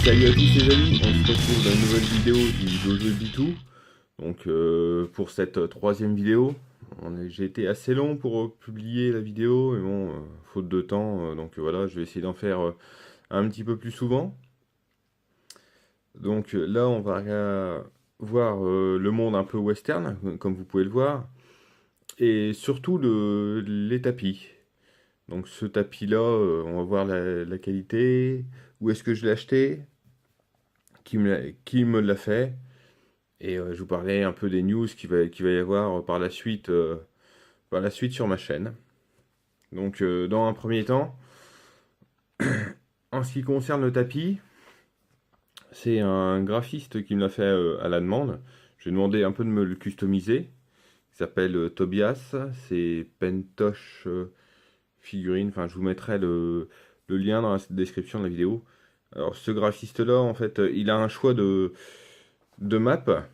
Salut à tous les amis, on se retrouve dans une nouvelle vidéo du Dojo Bitou. Donc pour cette troisième vidéo, j'ai été assez long pour publier la vidéo, mais bon, faute de temps, donc voilà, je vais essayer d'en faire un petit peu plus souvent. Donc là, on va voir le monde un peu western, comme vous pouvez le voir, et surtout les tapis. Donc ce tapis-là, on va voir la qualité, où est-ce que je l'ai acheté, qui me l'a fait. Et je vous parlais un peu des news qu'il va y avoir par la suite sur ma chaîne. Donc, dans un premier temps, en ce qui concerne le tapis, c'est un graphiste qui me l'a fait à la demande. J'ai demandé un peu de me le customiser. Il s'appelle Tobias, c'est Pentosh Figurine. Enfin, je vous mettrai le lien dans la description de la vidéo. Alors, ce graphiste-là, en fait, il a un choix de maps.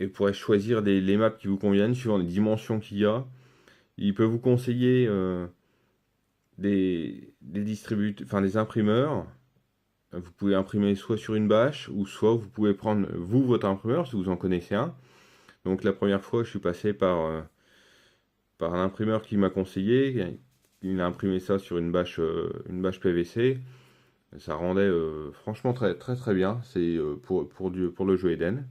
Et vous pourrez choisir les maps qui vous conviennent suivant les dimensions qu'il y a. Il peut vous conseiller des imprimeurs. Vous pouvez imprimer soit sur une bâche, ou soit vous pouvez prendre vous votre imprimeur si vous en connaissez un. Donc la première fois, je suis passé par un imprimeur qui m'a conseillé. Il a imprimé ça sur une bâche PVC. Ça rendait franchement très très très bien. C'est pour le jeu Eden.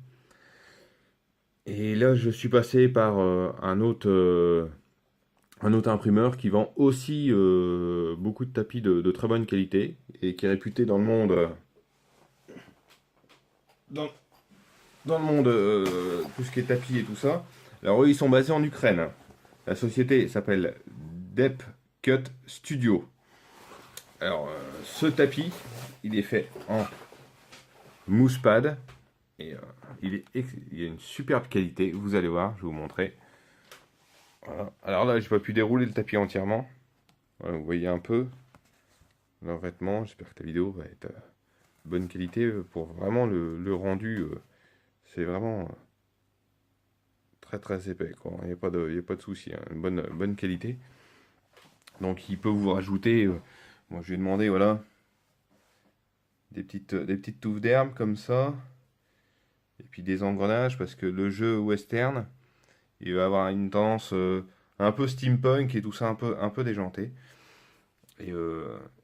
Et là, je suis passé par un autre imprimeur qui vend aussi beaucoup de tapis de très bonne qualité et qui est réputé dans le monde, dans, dans le monde tout ce qui est tapis et tout ça. Alors eux, ils sont basés en Ukraine. La société s'appelle Dep Cut Studio. Alors ce tapis, il est fait en mousse pad et il a une superbe qualité. Vous allez voir, je vais vous montrer. Voilà. Alors là, j'ai pas pu dérouler le tapis entièrement. Voilà, vous voyez un peu leur vêtement. J'espère que la vidéo va être de bonne qualité pour vraiment le rendu. C'est vraiment très très épais, quoi. Il y a pas de souci, hein. Une bonne qualité. Donc il peut vous rajouter. Moi je lui ai demandé voilà des petites touffes d'herbe comme ça. Et puis des engrenages parce que le jeu western, il va avoir une tendance un peu steampunk et tout ça un peu déjanté. Et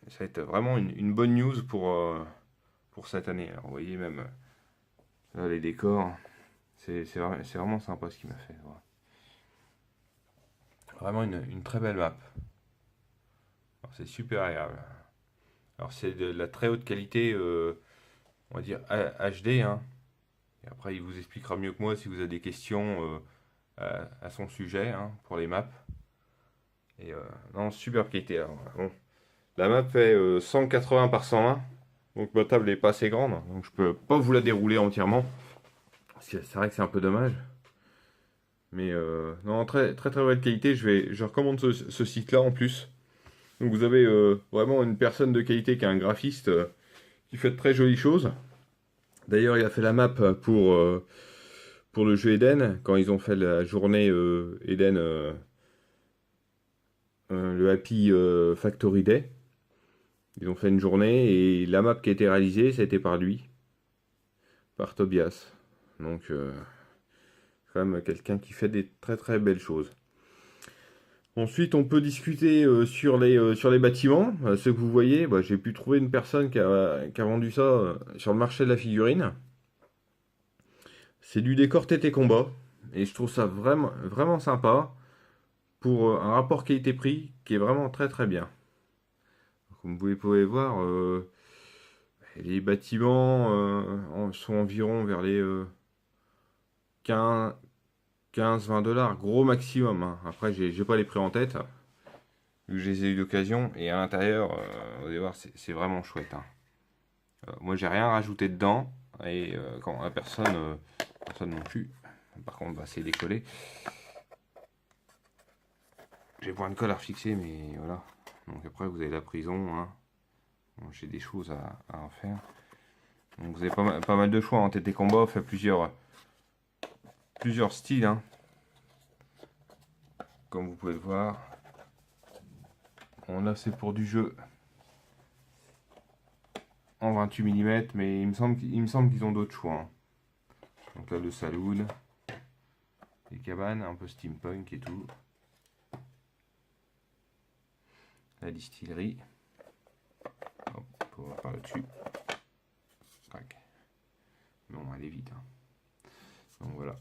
ça va être vraiment une bonne news pour cette année. Alors, vous voyez même là, les décors, c'est vraiment sympa ce qu'il m'a fait. Voilà. Vraiment une très belle map. Alors, c'est super agréable. Alors c'est de la très haute qualité, on va dire HD, hein. Et après il vous expliquera mieux que moi si vous avez des questions à son sujet, hein, pour les maps. Et non, super qualité. Alors, bon. La map fait 180 par 120. Donc ma table n'est pas assez grande, donc je peux pas vous la dérouler entièrement. C'est vrai que c'est un peu dommage. Mais non, très très très bonne qualité. Je recommande ce site-là en plus. Donc vous avez vraiment une personne de qualité qui est un graphiste qui fait de très jolies choses. D'ailleurs, il a fait la map pour le jeu Eden, quand ils ont fait la journée Eden, le Happy Factory Day. Ils ont fait une journée et la map qui a été réalisée, ça a été par lui, par Tobias. Donc, quand même quelqu'un qui fait des très très belles choses. Ensuite, on peut discuter sur les bâtiments. Ce que vous voyez, bah, j'ai pu trouver une personne qui a vendu ça sur le marché de la figurine. C'est du décor TT Combat. Et je trouve ça vraiment, vraiment sympa pour un rapport qualité-prix qui est vraiment très très bien. Comme vous pouvez voir, les bâtiments sont environ vers les 15-20 dollars, gros maximum, hein. Après, j'ai pas les prix en tête, vu que je les ai eu d'occasion. Et à l'intérieur, vous allez voir, c'est vraiment chouette, hein. Moi, j'ai rien rajouté dedans. Et quand personne non plus. Par contre, bah, c'est décollé. J'ai point de colle à refixer, mais voilà. Donc après, vous avez la prison, hein. Bon, j'ai des choses à en faire. Donc vous avez pas mal de choix en TT Combat. On fait plusieurs styles, hein. Comme vous pouvez le voir. Bon, là, c'est pour du jeu. en 28 mm, mais il me semble qu'ils ont d'autres choix, hein. Donc là, le saloon, les cabanes, un peu steampunk et tout. La distillerie. Hop, on va par là-dessus. Tac. Non, elle est vide, hein. Donc voilà.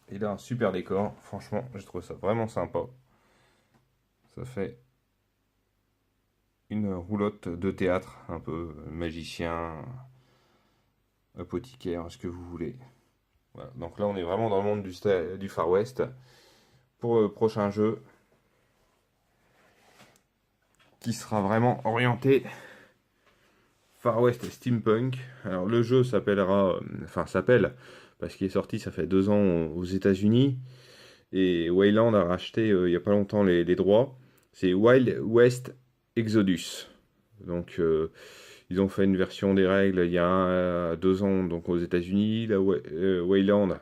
Et là, un super décor. Franchement, je trouve ça vraiment sympa. Ça fait une roulotte de théâtre, un peu magicien, apothicaire, ce que vous voulez. Voilà. Donc là, on est vraiment dans le monde du Far West. Pour le prochain jeu, qui sera vraiment orienté Far West et Steampunk. Alors le jeu s'appellera, s'appelle, parce qu'il est sorti ça fait 2 ans aux États-Unis, et Wayland a racheté il n'y a pas longtemps les droits. C'est Wild West Exodus. Donc ils ont fait une version des règles il y a 2 ans donc aux États-Unis. Là, Wayland,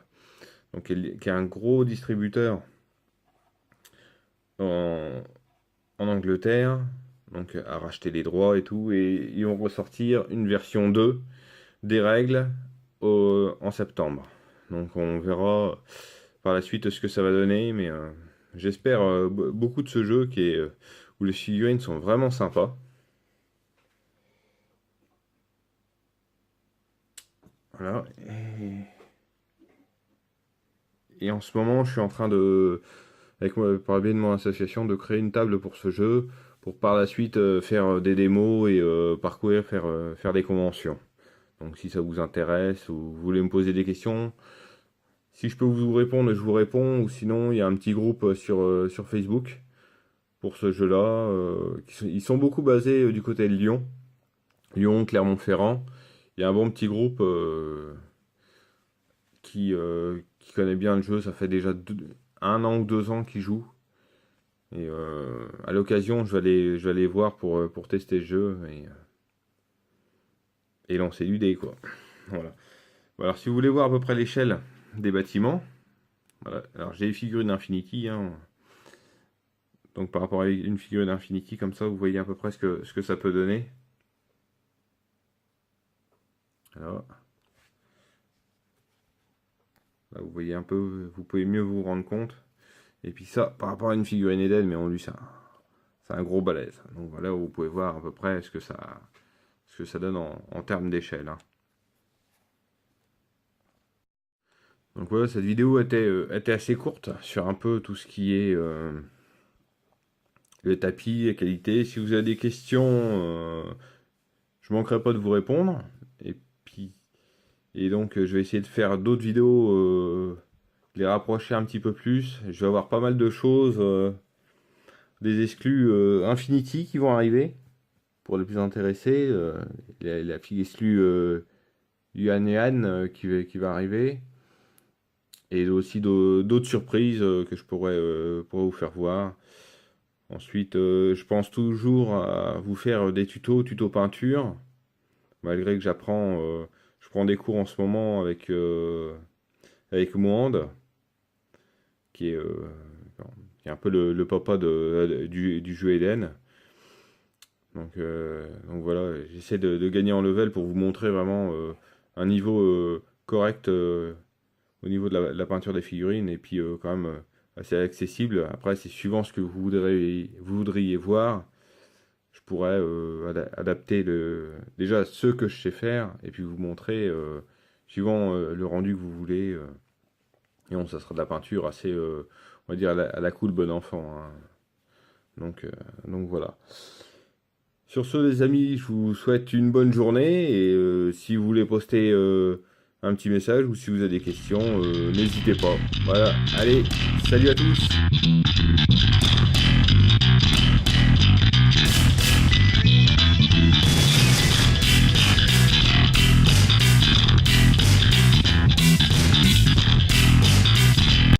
donc, qui est un gros distributeur en Angleterre, donc a racheté les droits et tout, et ils vont ressortir une version 2 des règles en septembre. Donc on verra par la suite ce que ça va donner, mais j'espère beaucoup de ce jeu où les figurines sont vraiment sympas. Voilà. Et en ce moment, je suis en train de, par le biais de mon association, de créer une table pour ce jeu, pour par la suite faire des démos et parcourir, faire des conventions. Donc si ça vous intéresse ou vous voulez me poser des questions, si je peux vous répondre, je vous réponds, ou sinon il y a un petit groupe sur Facebook pour ce jeu-là. Ils sont beaucoup basés du côté de Lyon, Clermont-Ferrand. Il y a un bon petit groupe qui connaît bien le jeu, ça fait déjà 1 an ou 2 ans qu'ils jouent. Et à l'occasion, je vais aller voir pour tester le jeu et lancer du dé, quoi. Voilà. Alors si vous voulez voir à peu près l'échelle des bâtiments, voilà. Alors j'ai les figurines Infinity, hein. Donc par rapport à une figurine Infinity, comme ça vous voyez à peu près ce que ça peut donner. Alors, là vous voyez un peu, vous pouvez mieux vous rendre compte. Et puis ça, par rapport à une figurine Eden, mais on lui c'est un gros balèze. Donc voilà, vous pouvez voir à peu près ce que ça donne en termes d'échelle, hein. Donc voilà, cette vidéo était assez courte sur un peu tout ce qui est le tapis, la qualité. Si vous avez des questions, je manquerai pas de vous répondre. Et donc je vais essayer de faire d'autres vidéos, les rapprocher un petit peu plus. Je vais avoir pas mal de choses, des exclus Infinity qui vont arriver pour les plus intéressés. La fille exclue Yuan Yuan qui va arriver. Et aussi d'autres surprises que je pourrais vous faire voir. Ensuite, je pense toujours à vous faire des tutos peinture. Malgré que je prends des cours en ce moment avec Moand, qui est un peu le papa du jeu Eden. Donc voilà, j'essaie de gagner en level pour vous montrer vraiment un niveau correct au niveau de la peinture des figurines, et puis quand même assez accessible. Après, c'est suivant ce que vous voudriez voir. Je pourrais adapter déjà ce que je sais faire, et puis vous montrer, suivant le rendu que vous voulez. Et bon, ça sera de la peinture assez, on va dire, à la cool bon enfant, hein. Donc voilà. Sur ce, les amis, je vous souhaite une bonne journée, et si vous voulez poster un petit message, ou si vous avez des questions, n'hésitez pas. Voilà, allez, salut à tous!